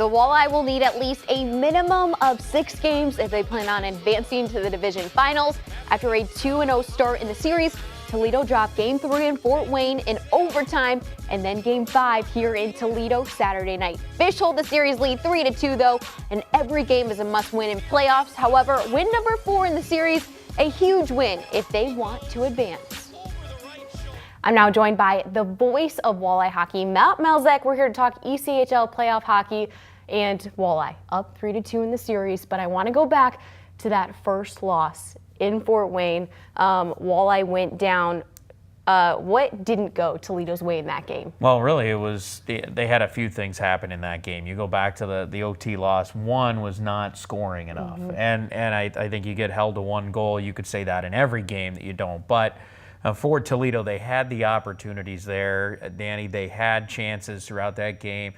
The Walleye will need at least a minimum of 6 games if they plan on advancing to the division finals. After a 2-0 start in the series, Toledo dropped Game 3 in Fort Wayne in overtime, and then Game 5 here in Toledo Saturday night. Fish hold the series lead 3-2 though, and every game is a must-win in playoffs. However, win number 4 in the series, a huge win if they want to advance. I'm now joined by the voice of Walleye hockey, Matt Melzak. We're here to talk ECHL playoff hockey and Walleye up 3-2 in the series, but I want to go back to that first loss in Fort Wayne. Walleye went down. What didn't go Toledo's way in that game? Well, really, it was they had a few things happen in that game. You go back to the OT loss. One was not scoring enough, and I think you get held to one goal. You could say that in every game that you don't, but for Toledo, they had the opportunities there. Danny, they had chances throughout that game.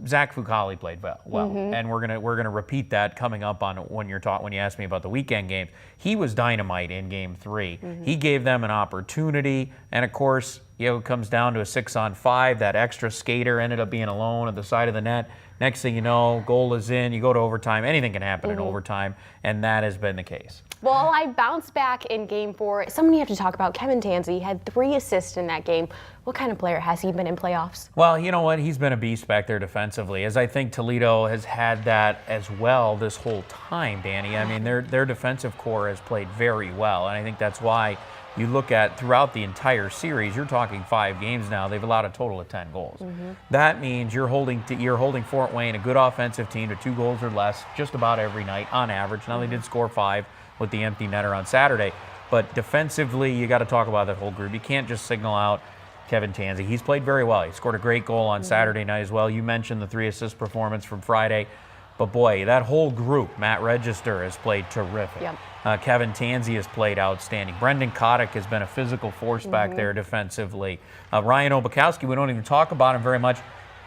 Zach Fucali played well, and we're gonna repeat that coming up on when you asked me about the weekend games. He was dynamite in Game 3. He gave them an opportunity, and of course, it comes down to a 6-on-5. That extra skater ended up being alone at the side of the net. Next thing you know, goal is in. You go to overtime. Anything can happen in overtime, and that has been the case. Well, I bounced back in Game 4. Someone you have to talk about, Kevin Tansey, had 3 assists in that game. What kind of player has he been in playoffs? Well, you know what? He's been a beast back there defensively, as I think Toledo has had that as well this whole time, Danny. I mean, their defensive core has played very well, and I think that's why you look at throughout the entire series, you're talking 5 games now, they've allowed a total of 10 goals. That means you're holding Fort Wayne, a good offensive team, to 2 goals or less just about every night on average. Now they did score 5 with the empty netter on Saturday, but defensively you got to talk about that whole group. You can't just signal out Kevin Tansey. He's played very well. He scored a great goal on Saturday night as well. You mentioned the 3-assist performance from Friday. But boy, that whole group, Matt Register has played terrific. Kevin Tansey has played outstanding. Brendan Kotick has been a physical force back there defensively. Ryan Obakowski, we don't even talk about him very much.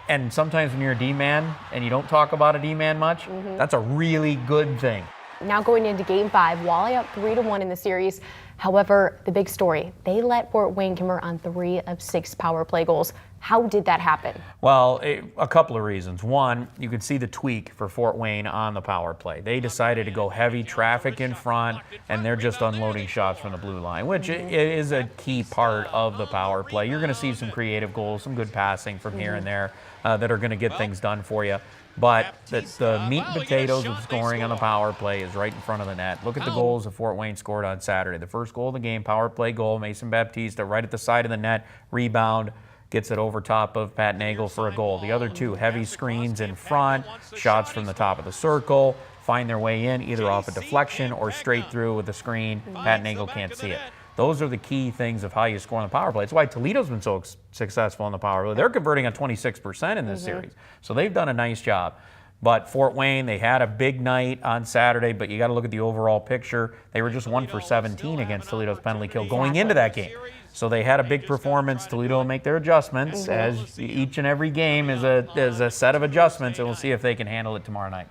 And sometimes when you're a D-man and you don't talk about a D-man much, that's a really good thing. Now going into Game 5, Walleye up 3-1 in the series. However, the big story, they let Fort Wayne convert on 3 of 6 power play goals. How did that happen? Well, a couple of reasons. One, you could see the tweak for Fort Wayne on the power play. They decided to go heavy traffic in front, and they're just unloading shots from the blue line, which is a key part of the power play. You're going to see some creative goals, some good passing from here and there that are going to get things done for you. But the meat and potatoes of scoring on the power play is right in front of the net. Look at the goals that Fort Wayne scored on Saturday. The first goal of the game, power play goal, Mason Baptista right at the side of the net, rebound, gets it over top of Pat Nagel for a goal. The other 2, heavy screens in front, shots from the top of the circle, find their way in either off a deflection or straight through with the screen. Pat Nagel can't see it. Those are the key things of how you score on the power play. It's why Toledo's been so successful on the power play. They're converting on 26% in this series, so they've done a nice job. But Fort Wayne, they had a big night on Saturday, but you got to look at the overall picture. They were just 1 for 17 against Toledo's penalty kill going into that game. So they had a big performance. Toledo will make their adjustments, as each and every game is a set of adjustments, and we'll see if they can handle it tomorrow night.